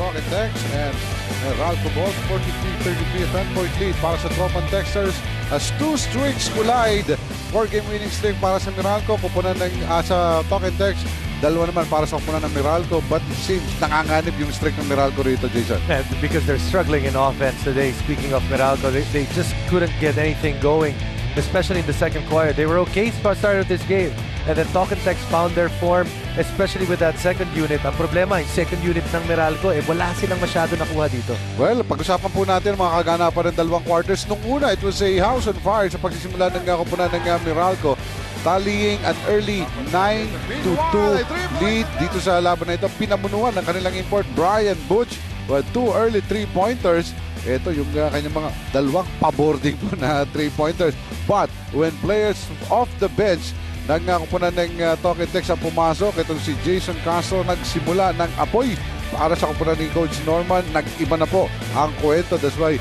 Talking Text and Meralco Bolt 43-33, a 10-point lead para sa Tropang Texters as two streaks collide. 4-game winning streak para sa Meralco, kupunan ng sa Talking Text. Dalawa naman para sa kupunan ng Meralco, but it seems nanganganib yung streak ng Meralco rito, Jason. And because they're struggling in offense today, speaking of Meralco, they just couldn't get anything going, especially in the second quarter. They were okay start of this game. And then Talking Text found their form, especially with that second unit. Ang problema, yung second unit ng Meralco, wala silang masyado nakuha dito. Well, pag-usapan po natin mga kaganapan ng dalawang quarters. Nung una, it was a house on fire sa pagsisimula ng kupunan ng Meralco. Tallying an early 9-2 lead dito sa laban na ito. Pinamunuan ng kanilang import, Brian Butch, with two early 3-pointers. Ito yung kanyang mga dalawang pabording po na 3-pointers. But when players off the bench ng kupunan ng Talking Text ang pumasok, itong si Jason Castro nagsimula ng apoy para sa kupunan ni Coach Norman. Nag-iba na po ang kwento. That's why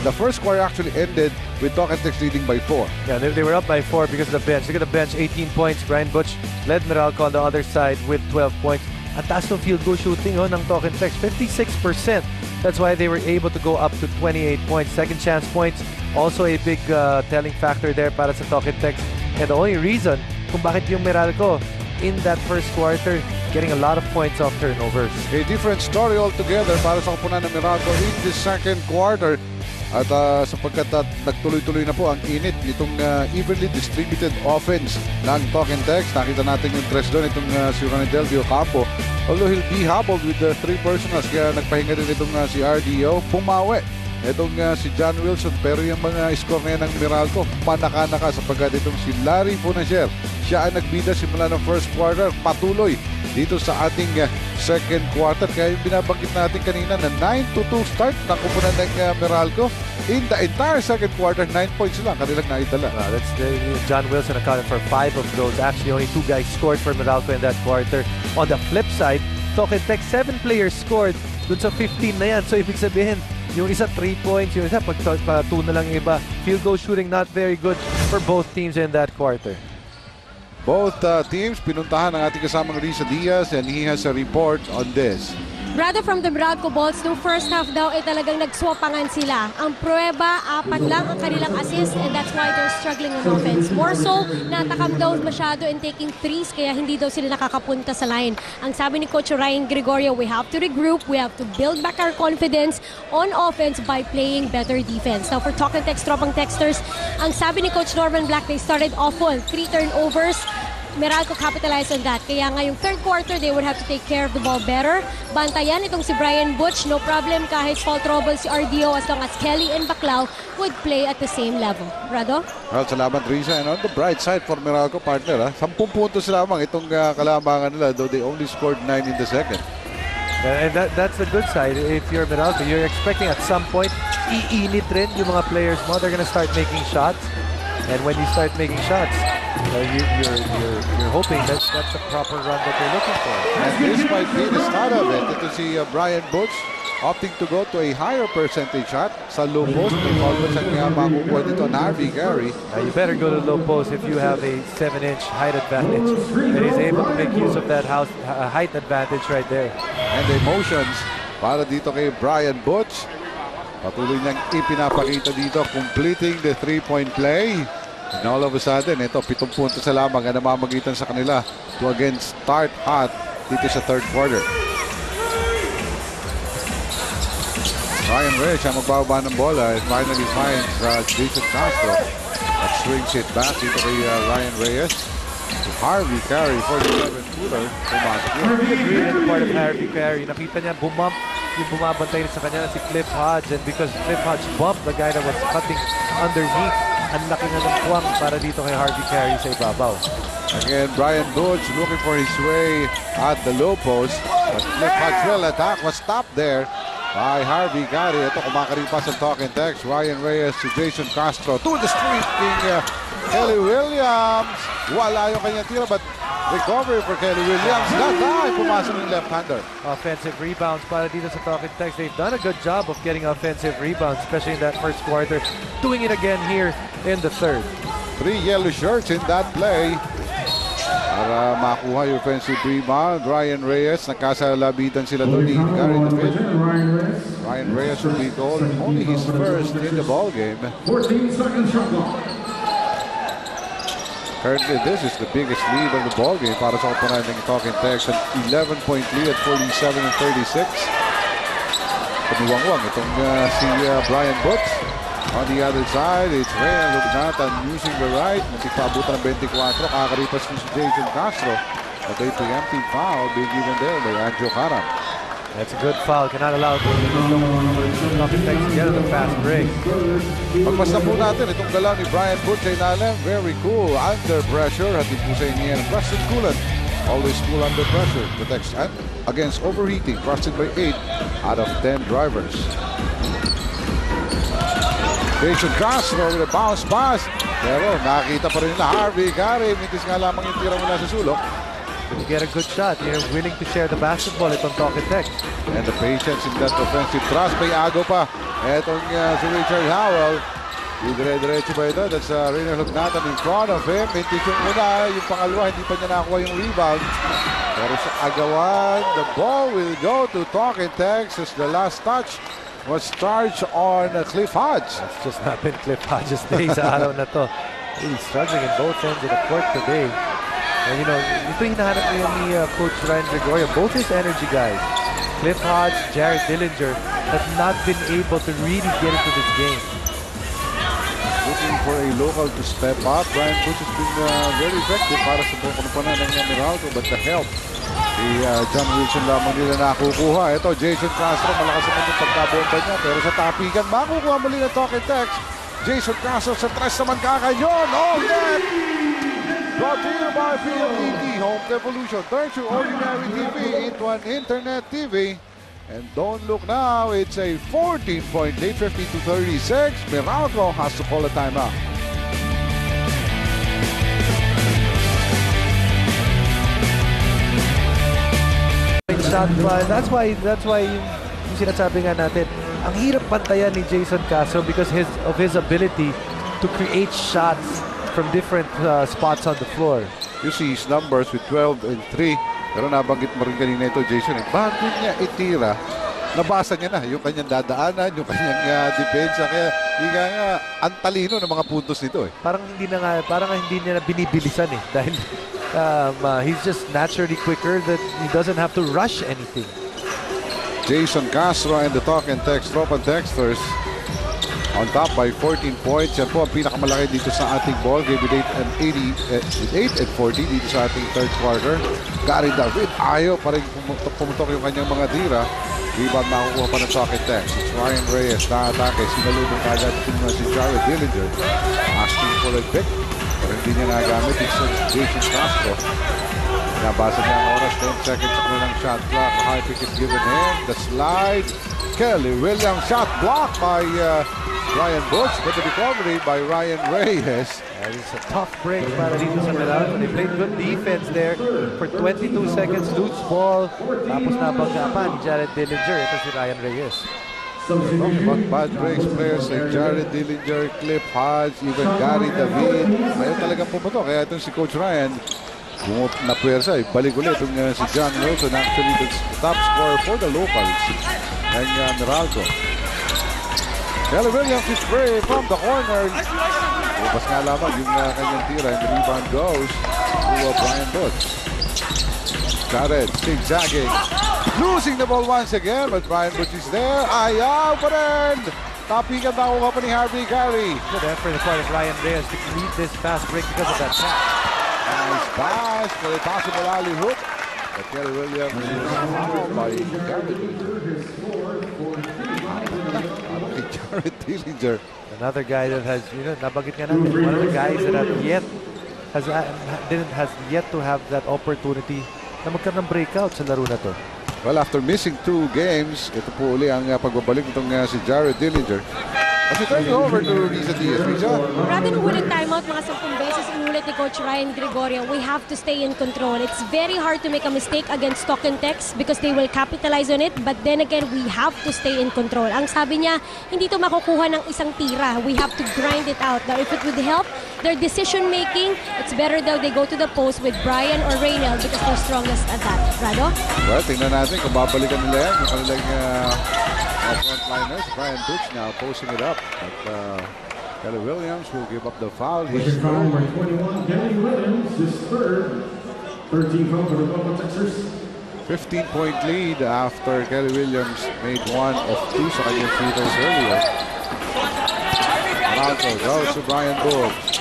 the first quarter actually ended with Talking Text leading by 4. Yeah, they were up by 4 because of the bench. Look at the bench, 18 points. Brian Butch led Meralco on the other side with 12 points. At taas ng field goal shooting ng Talking Text, 56%. That's why they were able to go up to 28 points. Second chance points, also a big telling factor there para sa Talking Text. And the only reason kung bakit yung Meralco in that first quarter getting a lot of points off turnovers. A different story altogether para sa kupunan ng Meralco in the second quarter. At sapagkat nagtuloy-tuloy na po ang init nitong evenly distributed offense ng Talking Text. Nakita natin yung tres doon itong si Ronnie Delvio Campo. Although he'll be hobbled with the 3 personals, kaya nagpahinga din itong si RDO. Pumawi itong si John Wilson, pero yung mga score na yan ng Meralco panaka-naka sapagkat itong si Larry Funacier, siya ang nagbida simula ng first quarter, patuloy dito sa ating second quarter. Kaya yung binabanggit natin kanina na 9-2 start ng kupunan ng Meralco. In the entire second quarter, 9 points lang kanilang naitala. That's John Wilson accounted for 5 of those. Actually, only 2 guys scored for Meralco in that quarter. On the flip side, Talking Text 7 players scored dun sa 15 na yan. So, ibig sabihin, yung isa 3 points, yung isa pag 2 na lang yung iba. Field goal shooting not very good for both teams in that quarter. Both teams pinuntahan ng ating kasamang Risa Diaz and he has a report on this. Brother, from the Meralco Bolts, nung first half daw talagang nagswapangan sila. Ang prueba, 4 lang ang kanilang assist and that's why they're struggling on offense. More so, natakam daw masyado in taking threes kaya hindi daw sila nakakapunta sa line. Ang sabi ni Coach Ryan Gregorio, we have to regroup, we have to build back our confidence on offense by playing better defense. Now for Talking Text, Tropang Texters, ang sabi ni Coach Norman Black, they started off on 3 turnovers. Meralco capitalized on that. Kaya ngayong third quarter, they would have to take care of the ball better. Bantayan itong si Brian Butch. No problem kahit foul trouble si RDO as long as Kelly and Baclao would play at the same level. Rado? Well, salamat Risa. And on the bright side for Meralco, partner, 10 puntos lamang itong kalamangan nila, though they only scored 9 in the second. And that's the good side. If you're Meralco, you're expecting at some point, iinit rin yung mga players mo. They're gonna start making shots. And when you start making shots, you're hoping that's the proper run that they're looking for. And this might be the start of it. Ito si Brian Butch opting to go to a higher percentage shot sa low post. May foul pa siya makukuha dito na Harvey Gary. You better go to low post if you have a 7-inch height advantage. And he's able to make use of that height advantage right there. And the emotions para dito kay Brian Butch. Patuloy niyang ipinapakita dito, completing the 3-point play. And all of a sudden, ito, 7 puntos sa lamang ang namamagitan sa kanila to again start hot dito sa third quarter. Ryan Reyes ang magbababa ng bola and finally finds Jason Castro at swings it back dito kay Ryan Reyes. To Harvey Carey, 47-footer. Pumasok yun. Brilliant part of Harvey Carey. Nakita niya bumump yung bumabantay sa kanya na si Cliff Hodge. And because Cliff Hodge bumped the guy that was cutting underneath, ang laki na ng puwang para dito kay Harvey Carey sa ibabaw. Again, Brian Butch looking for his way at the low post. But Cliff Hodge will attack. Was stopped there by Harvey Carey. Ito, kumakarin pa sa Talking Text. Ryan Reyes to Jason Castro. To the street, King Kelly Williams. Wala yung kanyang tira, but recovery for Kelly Williams. That time, pumasok yung left-hander. Offensive rebounds para dito sa Talking Text. They've done a good job of getting offensive rebounds, especially in that first quarter. Doing it again here in the third. 3 yellow shirts in that play. para makuha yung offensive rebound. Ryan Reyes, nagkasalabitan sila doon ni Gary David. Ryan Reyes will be told only his first in the ball game. 14 seconds shot clock. Currently, this is the biggest lead of the ball game para sa opponent ng Talking Tex. An 11-point lead at 47-36. Kamiwangwang itong si Brian Butch. On the other side, it's Ryan Lugnatan using the right. Muntik paabutan ng 24. Kakaripas ni si Jason Castro. But a preemptive foul being given there by Anjo Karam. That's a good foul. Cannot allow Talking Tex to get on the fast break. Pagpasta po natin itong galaw ni Brian Butch sa ilalim. Very cool. Under pressure. Hatid po sa inyo yan. Preston Coolant. Always cool under pressure. Protects against overheating. Trusted by 8 out of 10 drivers. Jason Castro with a bounce pass. Pero nakita pa rin nila Harvey Gary. Mintis nga lamang yung tira mula sa sulok. When you get a good shot, you're willing to share the basketball. Itong Talking Tex. And the patience in that offensive thrust. May agaw pa. Etong si Richard Howell. Dire-diretso ba ito? That's Rainer Lugnatan in front of him. Mintis yung una. Yung pangalawa, hindi pa niya nakakuha yung rebound. Pero sa agawan, the ball will go to Talking Tex as the last touch was charged on Cliff Hodge. It's just not been Cliff Hodges' day sa araw na to. He's struggling in both ends of the court today. And you know, ito hinahanap niya ni Coach Ryan Gregorio. Both his energy guys, Cliff Hodge, Jared Dillinger, have not been able to really get into this game. Looking for a local to step up. Brian Butch has been very effective para sa pagkukunan ng Meralco, but the help John Wilson lamang nila nakukuha. Ito, Jason Castro, malakas naman yung pagkabomba niya. Pero sa tapigan, makukuha muli ng Talking Tex. Jason Castro sa tres naman kakanyon. Oh, net! Brought to you by PLDT Home Revolution. Turn your ordinary TV into an internet TV. And don't look now, it's a 14-point lead, 52-36. Meralco has to call a timeout. Shot, that's why yung sinasabi nga natin, ang hirap pantayan ni Jason Castro because of his ability to create shots from different spots on the floor. You see his numbers with 12 and 3. Pero nabanggit mo rin kanina ito, Jason. Bago niya itira, nabasa niya na yung kanyang dadaanan, yung kanyang depensa. Kaya ang talino ng mga puntos nito. Parang hindi niya na binibilisan dahil he's just naturally quicker that he doesn't have to rush anything. Jason Castro and the Talking Tex Tropa Texters on top by 14 points. Yan po ang pinakamalaki dito sa ating ball game with 8 and 40 dito sa ating third quarter. Gary David, ayaw pa rin pumutok yung kanyang mga tira. Rebound makukuha pa ng Talking Tex. It's Ryan Reyes na atake. Sinalubong kagad si Jared Dillinger. Asking for a pick. Pero hindi niya nagamit. It's Jason Castro. Nabasa niya ang oras. 10 seconds sa kanilang shot clock. A high pick is given him. The slide. Kelly Williams shot blocked by Brian Butch. But the recovery by Ryan Reyes. It's a tough break para dito sa Meralco. They played good defense there for 22 seconds. Loose ball. Tapos nabangga pa ni Jared Dillinger. Ito si Ryan Reyes. But bad breaks players like Jared Dillinger, Cliff Hodge, even Gary David. Ayaw talagang pumutok. Kaya itong si Coach Ryan, na puwersa, balik ulit itong si John Wilson, actually the top scorer for the locals ng Meralco. Kelly Williams is free from the corner. Bukas nga lamang yung kanyang tira and the rebound goes to Brian Butch. Jared zigzagging. Losing the ball once again, but Brian Butch is there. Ayaw pa rin! Tapingan na ako pa ni Harvey Gary. Good effort on the part of Ryan Reyes to lead this fast break because of that pass. Nice pass for a possible alley hook. But Kelly Williams is fouled by Jared Dillinger. Another guy that has, nabanggit nga natin, one of the guys that has yet to have that opportunity na magkaroon ng breakout sa laro na to. Well, after missing 2 games, ito po uli ang pagbabalik nitong si Jared Dillinger. As we turn it over to Riza Diaz. Riza? Rather than ulit timeout mga 10 beses inulit ni Coach Ryan Gregorio, we have to stay in control. It's very hard to make a mistake against Talk and Text because they will capitalize on it. But then again, we have to stay in control. Ang sabi niya, hindi to makukuha ng isang tira. We have to grind it out. Now, if it would help their decision making, it's better though they go to the post with Brian or Reynel because they're strongest at that. Rado? Well, tingnan natin kung babalikan nila yan. Yung kanilang frontliners. Brian Butch now posting it up. But Kelly Williams will give up the foul. Second foul number 21, Kelly Williams, his third. 13 foul for the Oklahoma Texas. 15-point lead after Kelly Williams made one of two sa kanyang free throws earlier. Ronaldo goes to Brian Butch.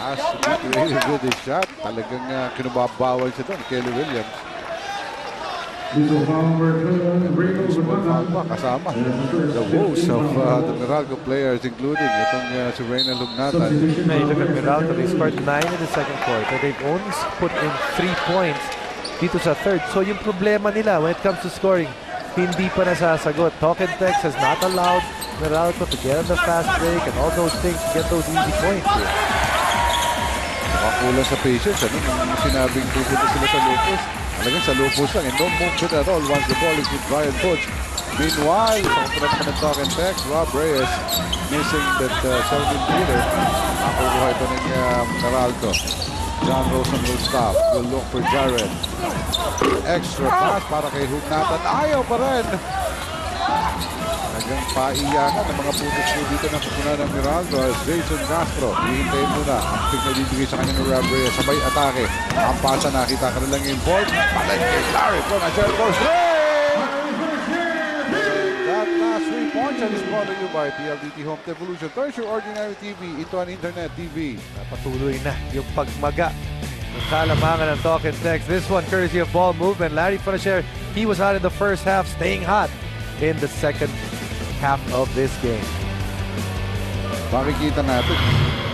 Has to be creative with his shot. Talagang kinubabawal siya doon, Kelly Williams. Diesel foul number 21, Reynolds with one Foul foul. pa, kasama the woes of the Meralco players, including itong si Reynel Lugnatan. Hey, look at Meralco. They scored 9 in the second quarter. They've only put in 3 points dito sa third. So yung problema nila when it comes to scoring, hindi pa nasasagot. Talk and Text has not allowed Meralco to get on the fast break and all those things to get those easy points here. Makakulang sa patience. Ano nung sinabing pupunta sila sa Lupus? Talagang sa Lupus lang. And no movement at all once the ball is with Brian Butch. Meanwhile, sa kapalat naman ng Talk and Text, Rob Reyes missing that 17-footer. Nakukuha ito ng Meralco. John Rosen will stop. Will look for Jared. Extra pass para kay Hugnatan. Ayaw pa rin. Hanggang paiyakan ng mga putos ko dito ng pupunan ng Meralco as Jason Castro. Hihintayin muna. Ang pick na bibigay sa kanya ng Rob Reyes. Sabay atake. Ang pasa nakita ka na lang yung ball. Balik kay Larry. From a short goes that last 3 points is brought to you by PLDT Home Evolution. Turns your ordinary TV into an internet TV. Patuloy na yung pagmaga ng kalamangan ng Talk and Text. This one courtesy of ball movement. Larry Fonacier, he was hot in the first half, staying hot in the second half of this game. Makikita natin,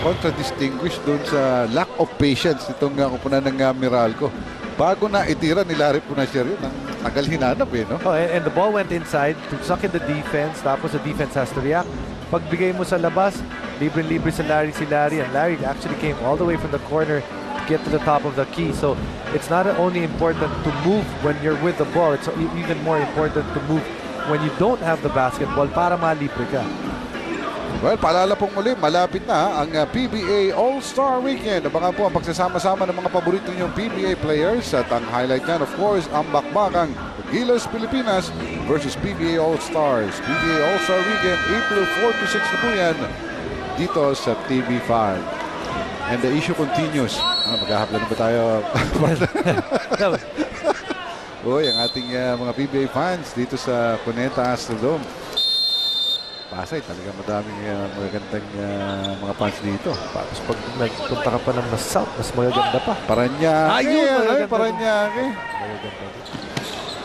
kontra-distinguished doon sa lack of patience itong kupunan ng Meralco. Bago na itira ni Larry Fonacier yun, ang tagal hinanap eh, no? Oh, and the ball went inside to suck in the defense, tapos the defense has to react. Pagbigay mo sa labas, libre-libre si Larry, and Larry actually came all the way from the corner to get to the top of the key. So it's not only important to move when you're with the ball, it's even more important to move when you don't have the basketball para malibre ka. Well, paalala pong muli, malapit na ang PBA All-Star Weekend. Abangan po ang pagsasama-sama ng mga paborito niyong PBA players. At ang highlight niyan, of course, ang bakbakang Gilas Pilipinas versus PBA All-Stars. PBA All-Star Weekend, April 4 to 6 na po yan dito sa TV5. And the issue continues. Maghahaplan na ba tayo? Uy, ang ating mga PBA fans dito sa Cuneta Astrodome. Pasay, talaga madaming magagandang mga fans dito. Tapos pag nagpunta ka pa ng mas south, mas magaganda pa. Paranaque. Ayun, Paranaque. Magaganda.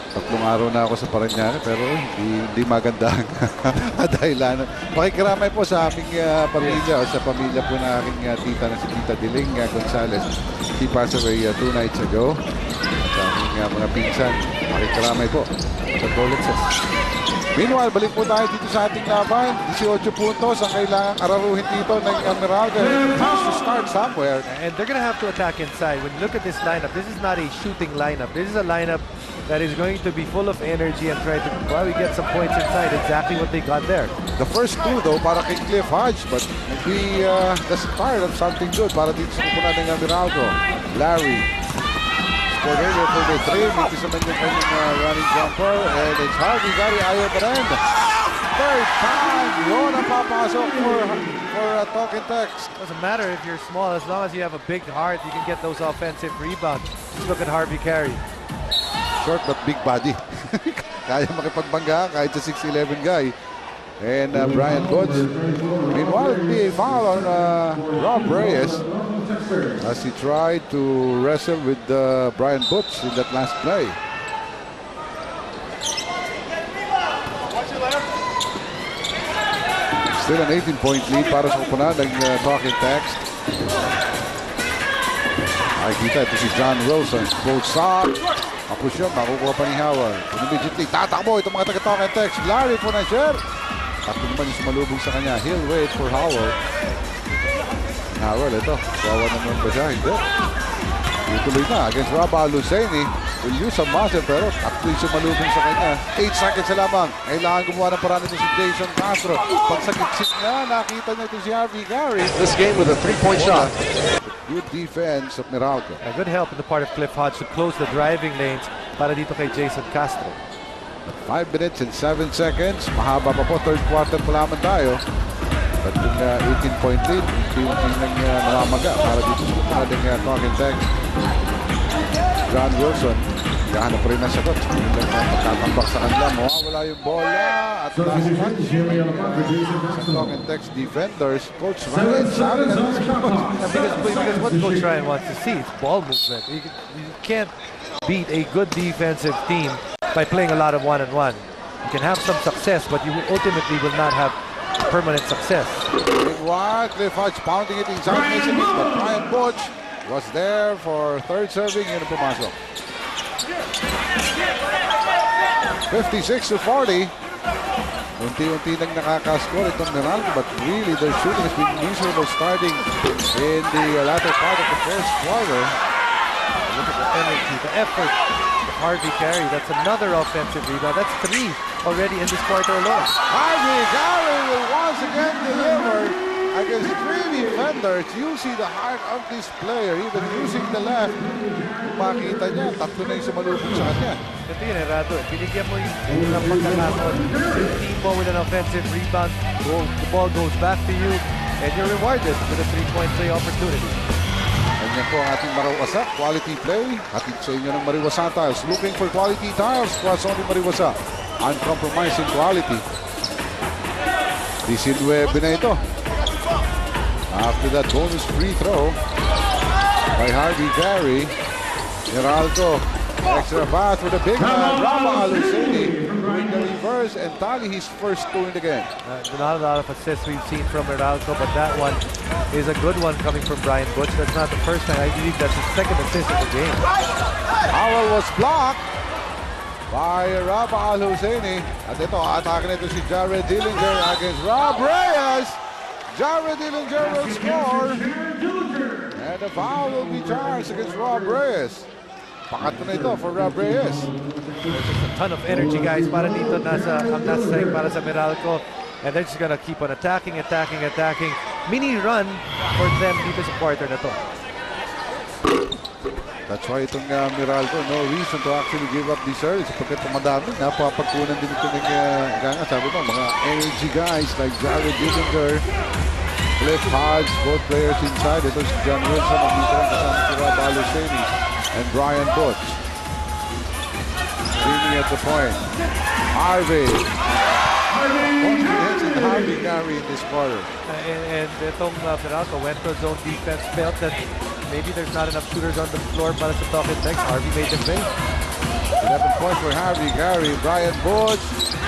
3 araw na ako sa Paranaque pero hindi maganda ang dahilan. Makikiramay po sa aming pamilya o sa pamilya po na aking tita na si Tita Diling Gonzales. She passed away 2 nights ago. Sa aming mga pinsan, makikiramay po sa Dolenses. Meanwhile, balik po tayo dito sa ating laban. 18 puntos ang kailangang araruhin dito ng Meralco. It has to start somewhere. And they're going to have to attack inside. When you look at this lineup, this is not a shooting lineup. This is a lineup that is going to be full of energy and try to probably get some points inside. Exactly what they got there. The first 2 though, para kay Cliff Hodge, but maybe the start of something good para dito sa kupunan ng Meralco. Larry. Cornelio for the 3. Mintis naman yung kanyang running jumper. And it's Harvey Gary ayaw pa rin. Third time. Yun ang papasok for Talk and Text. Doesn't matter if you're small. As long as you have a big heart, you can get those offensive rebounds. Just look at Harvey Carey. Short but big body. Kaya makipagbangga kahit sa 6'11 guy. And Brian Butch. Meanwhile, it'll be a foul on Rob Reyes as he tried to wrestle with Brian Butch in that last play. Still an 18-point lead para sa kupunan ng Talk and Text. Nakikita ito si John Wilson. Both shot. Kapos yun, makukuha pa ni Howard. Immediately, tatakbo itong mga taga-Talk and Text. Larry Fonacier. Tatlo naman yung sumalubong sa kanya. He'll wait for Howell. Howell, ito. Kawawa naman ba siya? Hindi. Tuloy na against Rob Al-Husseini. Will use some muscle pero tatlo yung sumalubong sa kanya. 8 seconds na lamang. Kailangan gumawa ng paraan ito si Jason Castro. Pagsagitsik niya, nakita niya ito si Harvey Gary. This game with a three-point shot. Good defense of Meralco. A good help on the part of Cliff Hodge to close the driving lanes para dito kay Jason Castro. 5 minutes and 7 seconds. Mahaba pa po. Third quarter pa lamang tayo. But yung 18-point lead, hindi lang namamaga para dito sa ating talking text. John Wilson, gahanap rin na sagot. Hindi lang magkatambak sa kanila. Mawawala yung bola. At last match, sa talking text defenders, Coach Ryan sabi na Because what Coach Ryan wants to see is ball movement. You can't beat a good defensive team by playing a lot of one-on-one. You can have some success, but you ultimately will not have permanent success. Big one, Cliff Hodge pounding it inside Mason, but Brian Butch was there for third serving. Yun ang pumasok. 56-40. Unti-unti nang nakakascore itong Meralco, but really their shooting has been miserable starting in the latter part of the first quarter. Look at the energy, the effort of Harvey Carey. That's another offensive rebound. That's 3 already in this quarter alone. Harvey Gary will once again deliver against 3 defenders. You see the heart of this player, even using the left. Kung makita niya, tatlo na yung sumalubong sa kanya. Ito yun, Rado. Binigyan mo yung pagkakataon. Team mo with an offensive rebound. The ball goes back to you, and you're rewarded with a 3-point play opportunity. Ganyan po ang ating Mariwasa. Quality play. Hatid sa inyo ng Mariwasa Tiles. Looking for quality tiles. Cross only Mariwasa. Uncompromising quality. 19 na ito. After that bonus free throw by Harvey Gary, Meralco extra pass with a big man, Rama Al-Husseini doing the reverse and tally his first 2 in the game. Not a lot of assists we've seen from Meralco, but that one is a good one coming from Brian Butch. That's not the first time. I believe that's his second assist of the game. Howell was blocked by Rama Al-Husseini. At ito, atake nito si Jared Dillinger against Rob Reyes. Jared Dillinger will score. And the foul will be charged against Rob Reyes. Pangatlo na ito for Rob Reyes. There's just a ton of energy, guys, para dito ang nasa side para sa Meralco. And they're just gonna keep on attacking. Mini run for them dito sa quarter na to. That's why itong Meralco, no reason to actually give up this early. Sapagkat madami, napapagkunan din ito ng sabi mo, mga energy guys like Jared Dillinger, Cliff Hodge, both players inside. Ito si John Wilson, ang dito ang kasama si Rob Al-Husseini and Brian Butch. Jimmy at the point. Harvey. Confidence in Harvey Gary in this quarter. And itong Meralco went to zone defense, felt that maybe there's not enough shooters on the floor para sa talking text. Harvey made them pay. 11 points for Harvey Gary. Brian Butch,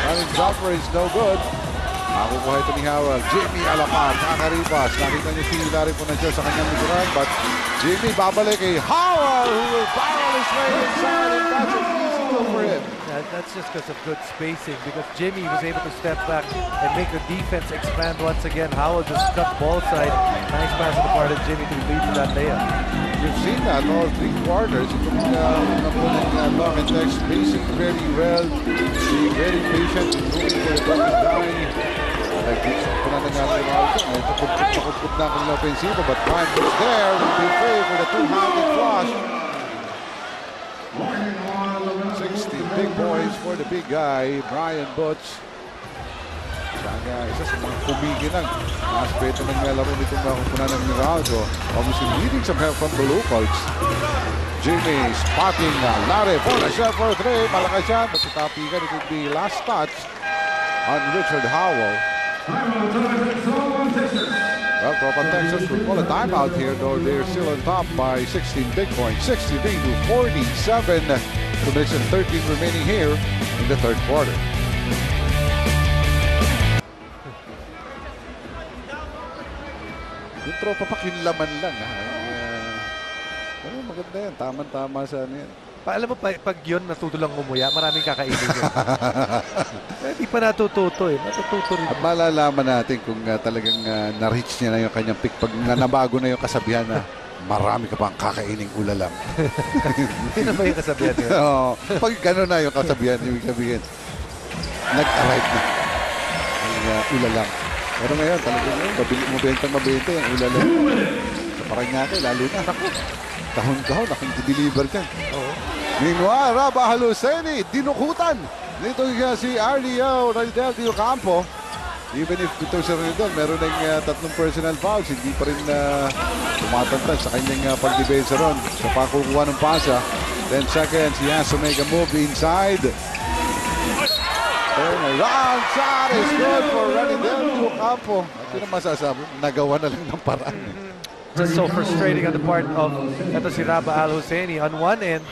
running jumper is no good. Makukuha ito ni Howell. Jimmy Alapar, nakakaripas. Nakita niyo si Larry Punacher sa kanyang likuran. But Jimmy babalik kay Howell, who will barrel his way inside. And that's an easy goal for him. That's just because of good spacing, because Jimmy was able to step back and make the defense expand once again. Howell just cut ball side. Nice pass on the part of Jimmy to lead to that layup. You've seen that all 3 quarters. Itong napunan Lock and Text spacing very well. Being very patient. Looking for the double guy. Nag-ditch ko na nga ng Alco. Ito pagpupot na ng offensive. But Brian was there. Will be free for the two-handed flush. 16 big boys for the big guy, Brian Butch. Isa sa mga kumikinang aspeto ng laro nitong nakukunan ng Meralco. Obviously needing some help from the locals. Jimmy spotting Larry for a shot for 3. Malakas yan, but itapigan. It would be last touch on Richard Howell. Well, Tropa Texas will call a timeout here, though they're still on top by 16 big points. 63-47. 2 minutes and 13 remaining here in the third quarter. Yung Tropa Pak, yung laman lang. Maganda yan. Tama-tama sa ano yan. Alam mo, pag yun natutulang umuya, maraming kakainin yun. Hindi pa natututo eh. Natututo rin. At malalaman natin kung talagang na-reach niya na yung kanyang pick. Pag nabago na yung kasabihan na marami ka pang kakaining ulalam. Hindi na ba yung kasabihan yun? Oo. Pag gano'n na yung kasabihan, yung sabihin, nag-arrive na ang ulalam. Pero ngayon, talagang mabenta yung ulalam. Sa Paranaque, lalo na. Kahon-kahon, nakang-deliver dyan. Oo. Meanwhile, Raba Haluseni, dinukutan. Dito si Arleo Ranidel de Ocampo. Even if ito si Ranidel, meron ng tatlong personal fouls, hindi pa rin tumatantad sa kanyang pag-debensa ron. Sa pakukuha ng pasa. 10 seconds, he has to make a move inside. Turn around, shot is good for Ranidel de Ocampo. Ito na masasabi, nagawa na lang ng paraan. Just so frustrating on the part of si Raba Al-Husseini. On one end,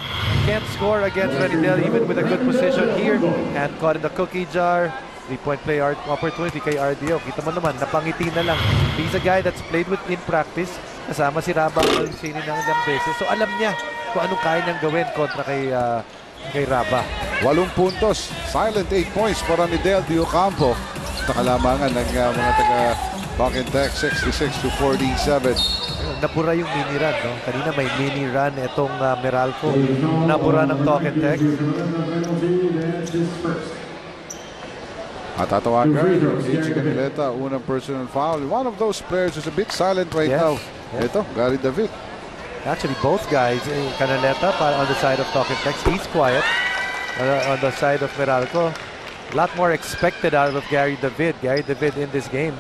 can't score against Ranidel even with a good position here. And caught in the cookie jar. 3-point play opportunity kay RDO. Kita mo naman, napangiti na lang. He's a guy that's played with in practice. Kasama si Raba Al-Husseini ng ilang beses. So alam niya kung anong kaya niyang gawin kontra kay Raba. 8 puntos. Silent 8 points para ni Del de Ocampo. Nakalamangan ng mga taga Buckintex 66-47. Nabura yung mini run, no? Kanina may mini run itong Meralco. Nabura ng Buckintex. At tatawagan, AJ Canileta, unang personal foul. One of those players is a bit silent right now. Ito, Gary David. Actually, both guys, Canileta on the side of Buckintex, he's quiet. On the side of Meralco, a lot more expected out of Gary David. Gary David in this game,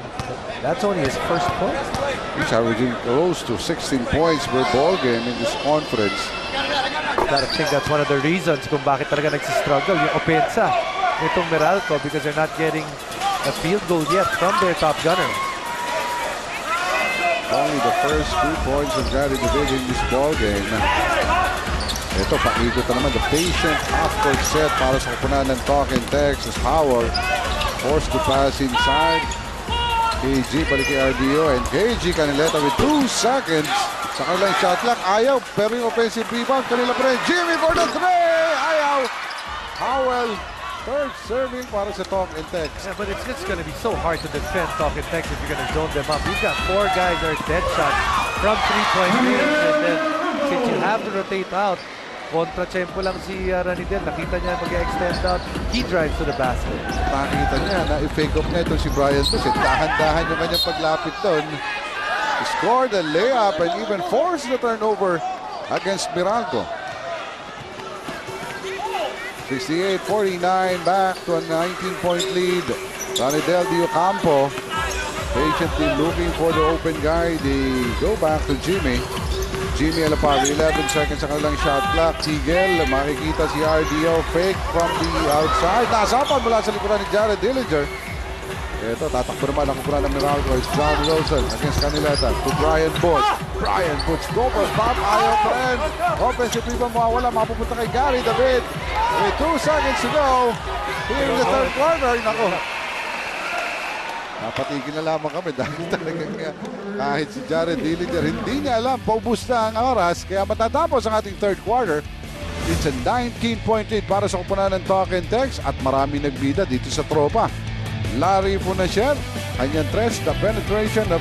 that's only his first point. He's averaging close to 16 points per ball game in this conference. I think that's one of the reasons kung bakit talaga nagsistruggle yung opensa nitong Meralco, because they're not getting a field goal yet from their top gunner. Only the first 2 points of Gary David in this ball game. Ito, pakikot na naman the patient half-court set para sa kupunan ng Talking Texas. Howell forced to pass inside. KG balik kay RDO and KG Canileta with 2 seconds. Sa kanilang shot clock, ayaw. Pero yung offensive rebound, kanila pa rin. Jimmy for the 3! Ayaw! Howell, third serving para sa Talking Tex. Yeah, but it's just going to be so hard to defend Talking Tex if you're going to zone them up. You've got 4 guys that are dead shots from 3-point range, and then since you have to rotate out, kontra-tempo lang si Ranidel. Nakita niya mag-extend out. He drives to the basket. Nakita niya na i-fake off na ito si Brian Tusit. Dahan-dahan yung kanyang paglapit doon. He scored a layup and even forced the turnover against Meralco. 68-49, back to a 19-point lead. Ranidel de Ocampo patiently looking for the open guy. They go back to Jimmy. Jimmy Alapag, 11 seconds sa kanilang shot clock. Tigel, makikita si RDO, fake from the outside. Nasapan mula sa likuran ni Jared Dillinger. Ito, tatakbo naman ang kupunan ng Meralco. It's John Wilson against Canileta to Brian Butch. Brian Butch, go for pop, ayaw pa rin. Offensive rebound mawawala, mapupunta kay Gary David. With 2 seconds to go. Here in the third quarter. Nako. Napatigil na lamang kami dahil talagang kahit si Jared Dillinger, hindi niya alam, paubos na ang oras. Kaya matatapos ang ating third quarter. It's a 19-point lead para sa kupunan ng Talking Tex at marami nagbida dito sa tropa. Larry Funachel, kanyang tres, the penetration of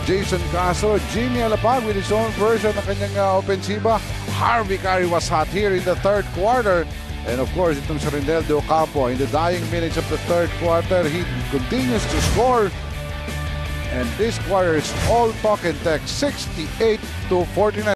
Jason Castro, Jimmy Alapag with his own version ng kanyang opensiba. Harvey Carey was hot here in the third quarter. And of course, itong si Ranidel de Ocampo, in the dying minutes of the third quarter, he continues to score. And this quarter is all Talking Tex, 68-49.